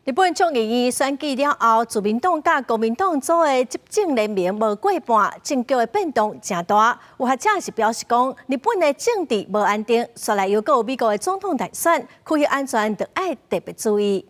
日本众议院选举了后，自民党甲国民党组的执政联盟无过半，政局的变动真大。有学者是表示讲，日本的政治无安定，说来又有美国的总统大选，区域安全得爱特别注意。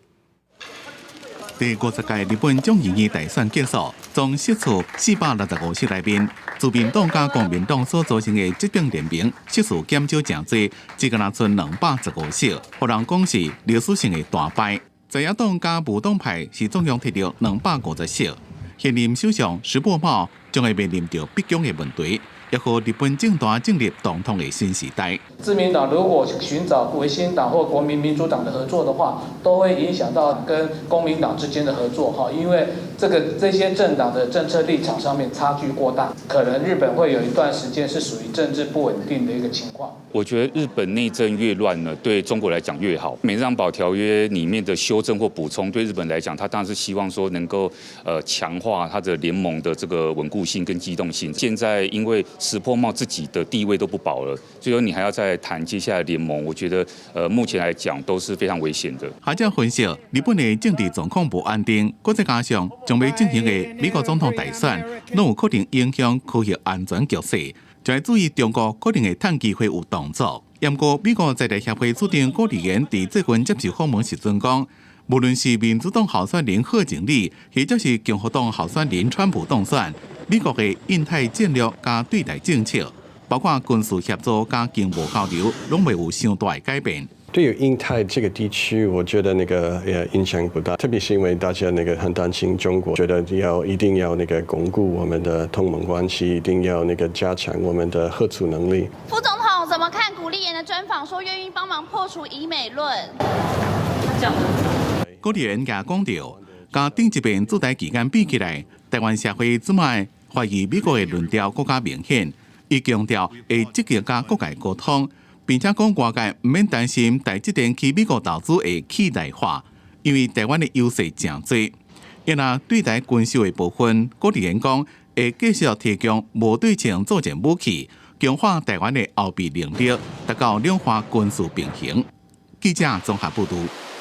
第50届日本众议院大选结束，从席次465席内面，自民党甲国民党所组成的执政联盟席数减少真多，只敢剩215席，互人讲是历史性的大败。在野党甲无党派是总共摕到250席，现任首相石破茂将会面临着逼宫的问题，也和日本政坛进入动荡的新时代。自民党如果寻找维新党或国民民主党的合作的话，都会影响到跟公民党之间的合作哈，因为这些政党的政策立场上面差距过大，可能日本会有一段时间是属于政治不稳定的一个情况。我觉得日本内政越乱呢，对中国来讲越好。美日安保条约里面的修正或补充，对日本来讲，他当然是希望说能够强化它的联盟的这个稳固性跟机动性。现在因为石破茂自己的地位都不保了，所以说你还要再谈接下来联盟，我觉得目前来讲都是非常危险的。学者分析，日本的政治状况不安定，再加上将要进行的美国总统大选，拢有可能影响区域安全局势。就要注意中国可能会趁机会有动作。不过，美国在台协会主任郭立言在最近接受访问时阵讲，无论是民主党候选人贺锦丽，或者是共和党候选人川普当选，美国的印太战略加对台政策，包括军事合作加经贸交流，拢未有相大的改变。对于印太这个地区，我觉得影响不大，特别是因为大家很担心中国，觉得一定要巩固我们的同盟关系，一定要加强我们的合作能力。副总统怎么看古立言的专访，说愿意帮忙破除以美论？他讲的。古立言也讲到，甲顶一遍驻台期间比起来，台湾社会此卖怀疑美国的论调更加明显。伊强调会积极甲各界沟通。并且讲外界唔免担心台积电去美国投资会去台化，因为台湾的优势真多。因若对台军售的部分，郭立言讲会继续提供无对称作战武器，强化台湾的后备能力，达到两化军事平衡。记者综合报道。